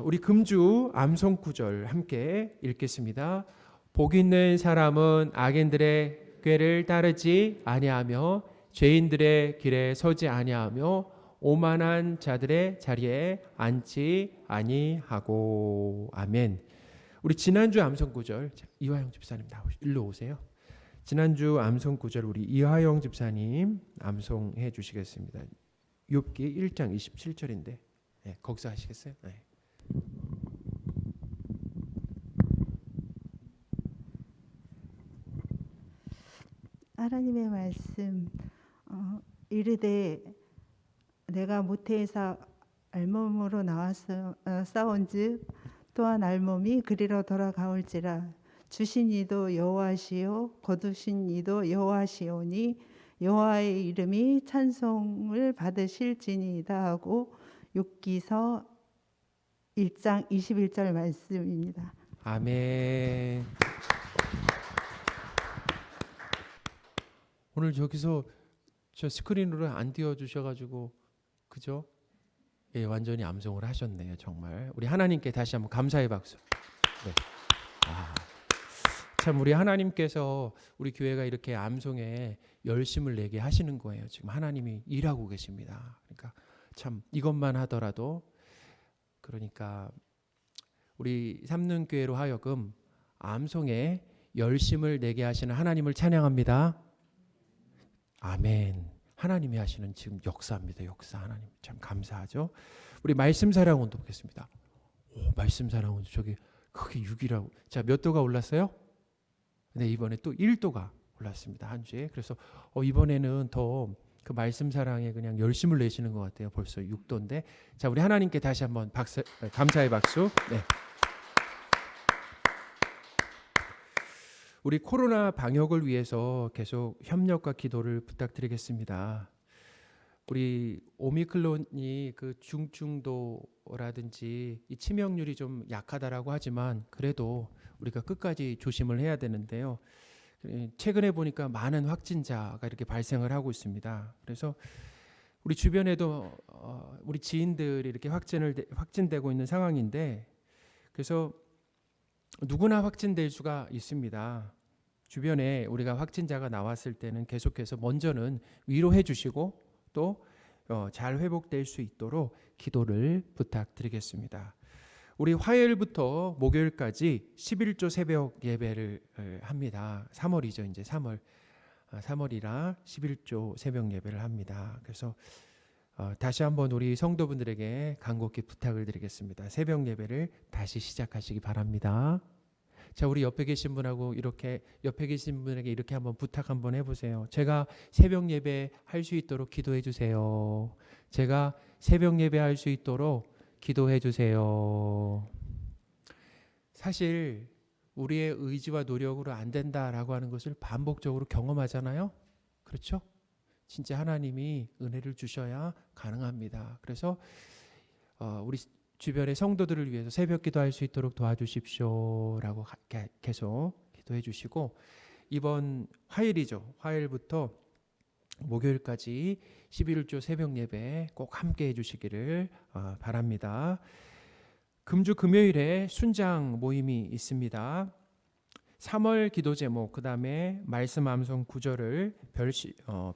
우리 금주 암송 구절 함께 읽겠습니다. 복 있는 사람은 악인들의 꾀를 따르지 아니하며 죄인들의 길에 서지 아니하며 오만한 자들의 자리에 앉지 아니하고. 아멘. 우리 지난주 암송 구절 이화영 집사님 일로 오세요. 지난주 암송 구절 우리 이화영 집사님 암송해 주시겠습니다. 욥기 1장 27절인데 거기서 하시겠어요? 네. 하나님의 말씀 이르되 내가 모태에서 알몸으로 나와서 싸운즉 또한 알몸이 그리로 돌아가올지라. 주신 이도 여호와시요 거두신 이도 여호와시오니 여호와의 이름이 찬송을 받으실지니이다 하고 욥기서 1장 21절 말씀입니다. 아멘. 오늘 저기서 저 스크린으로 안 띄워주셔가지고 그죠? 예, 완전히 암송을 하셨네요. 정말 우리 하나님께 다시 한번 감사의 박수. 네. 참 우리 하나님께서 우리 교회가 이렇게 암송에 열심을 내게 하시는 거예요. 지금 하나님이 일하고 계십니다. 그러니까 참 이것만 하더라도, 그러니까 우리 삼능교회로 하여금 암송에 열심을 내게 하시는 하나님을 찬양합니다. 아멘. 하나님이 하시는 지금 역사입니다. 역사. 하나님 참 감사하죠. 우리 말씀 사랑원도 보겠습니다. 말씀 사랑원 저기 그게 6이라고. 자, 몇 도가 올랐어요? 네, 이번에 또 1도가 올랐습니다. 한 주에. 그래서 이번에는 더 그 말씀 사랑에 그냥 열심을 내시는 것 같아요. 벌써 6도인데. 자, 우리 하나님께 다시 한번 감사의 박수. 네. 우리 코로나 방역을 위해서 계속 협력과 기도를 부탁드리겠습니다. 우리 오미크론이 그 중증도라든지 이 치명률이 좀 약하다라고 하지만 그래도 우리가 끝까지 조심을 해야 되는데요. 최근에 보니까 많은 확진자가 이렇게 발생을 하고 있습니다. 그래서 우리 주변에도 우리 지인들이 이렇게 확진되고 있는 상황인데, 그래서 누구나 확진될 수가 있습니다. 주변에 우리가 확진자가 나왔을 때는 계속해서 먼저는 위로해 주시고 또 잘 회복될 수 있도록 기도를 부탁드리겠습니다. 우리 화요일부터 목요일까지 11조 새벽 예배를 합니다. 3월이죠. 이제 3월이라 11조 새벽 예배를 합니다. 그래서 다시 한번 우리 성도분들에게 간곡히 부탁을 드리겠습니다. 새벽 예배를 다시 시작하시기 바랍니다. 자, 우리 옆에 계신 분하고 이렇게 옆에 계신 분에게 이렇게 한번 부탁 한번 해보세요. 제가 새벽 예배 할 수 있도록 기도해 주세요. 제가 새벽 예배 할 수 있도록 기도해 주세요. 사실 우리의 의지와 노력으로 안 된다라고 하는 것을 반복적으로 경험하잖아요. 그렇죠? 진짜 하나님이 은혜를 주셔야 가능합니다. 그래서 우리 주변의 성도들을 위해서 새벽 기도할 수 있도록 도와주십시오라고 계속 기도해 주시고, 이번 화요일이죠. 화요일부터 목요일까지 11조 새벽 예배 꼭 함께 해주시기를 바랍니다. 금주 금요일에 순장 모임이 있습니다. 3월 기도 제목, 그 다음에 말씀 암송 구절을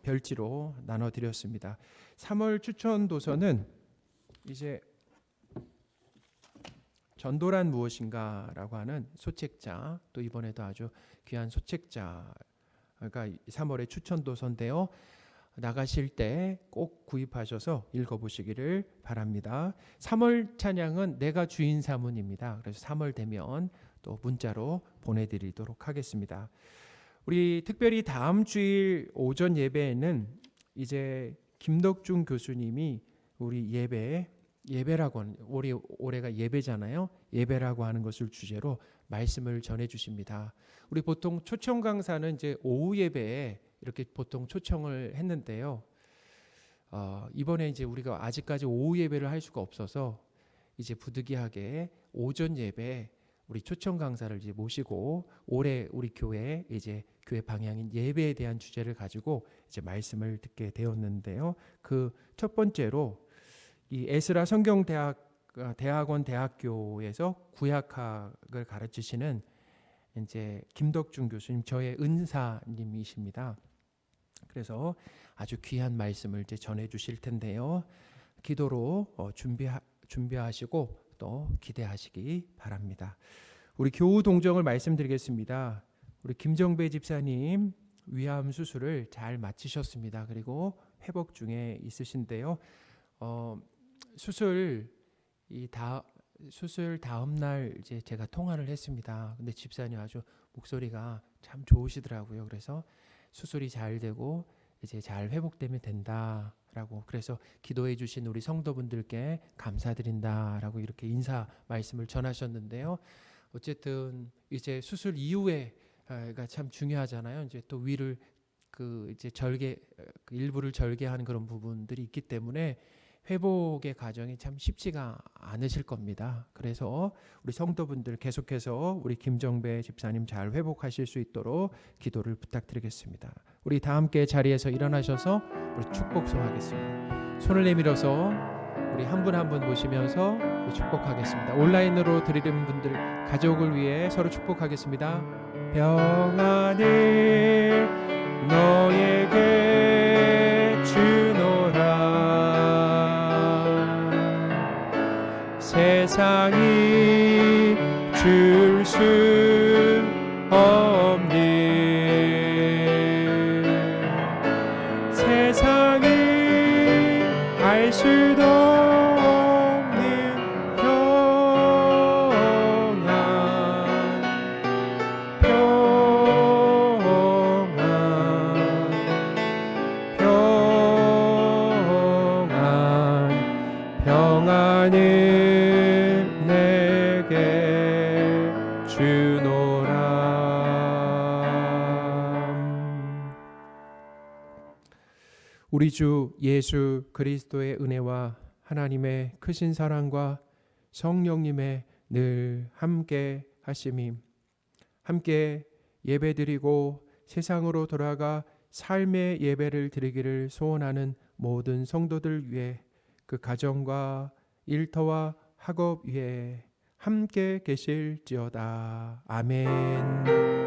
별지로 나눠드렸습니다. 3월 추천 도서는 이제 전도란 무엇인가라고 하는 소책자, 또 이번에도 아주 귀한 소책자가 3월에 추천 도서인데요. 나가실 때 꼭 구입하셔서 읽어보시기를 바랍니다. 3월 찬양은 내가 주인 사문입니다. 그래서 3월 되면 또 문자로 보내드리도록 하겠습니다. 우리 특별히 다음 주일 오전 예배에는 이제 김덕중 교수님이 우리 예배라고 하는, 올해가 예배잖아요. 예배라고 하는 것을 주제로 말씀을 전해 주십니다. 우리 보통 초청 강사는 이제 오후 예배에 이렇게 보통 초청을 했는데요. 이번에 이제 우리가 아직까지 오후 예배를 할 수가 없어서 이제 부득이하게 오전 예배 우리 초청 강사를 이제 모시고 올해 우리 교회 이제 교회 방향인 예배에 대한 주제를 가지고 이제 말씀을 듣게 되었는데요. 그 첫 번째로 이 에스라 성경대학원 대학교에서 구약학을 가르치시는 이제 김덕중 교수님, 저의 은사님이십니다. 그래서 아주 귀한 말씀을 이제 전해 주실 텐데요. 기도로 준비하시고 또 기대하시기 바랍니다. 우리 교우 동정을 말씀드리겠습니다. 우리 김정배 집사님 위암 수술을 잘 마치셨습니다. 그리고 회복 중에 있으신데요. 수술 다음 날 이제 제가 통화를 했습니다. 근데 집사님 아주 목소리가 참 좋으시더라고요. 그래서 수술이 잘 되고 이제 잘 회복되면 된다라고, 그래서 기도해 주신 우리 성도분들께 감사드린다라고 이렇게 인사 말씀을 전하셨는데요. 어쨌든 이제 수술 이후에가 참 중요하잖아요. 이제 또 위를 이제 일부를 절개하는 그런 부분들이 있기 때문에 회복의 과정이 참 쉽지가 않으실 겁니다. 그래서 우리 성도분들 계속해서 우리 김정배 집사님 잘 회복하실 수 있도록 기도를 부탁드리겠습니다. 우리 다 함께 자리에서 일어나셔서 우리 축복송 하겠습니다. 손을 내밀어서 우리 한 분 한 분 모시면서 우리 축복하겠습니다. 온라인으로 드리는 분들 가족을 위해 서로 축복하겠습니다. 평안을 너에게 주노라. 세상이 줄 수 없는, 세상이 알 수도 없는 평안을 내게 주노라. 우리 주 예수 그리스도의 은혜와 하나님의 크신 사랑과 성령님의 늘 함께 하심이, 함께 예배드리고 세상으로 돌아가 삶의 예배를 드리기를 소원하는 모든 성도들 위해, 그 가정과 일터와 학업 위에 함께 계실지어다. 아멘.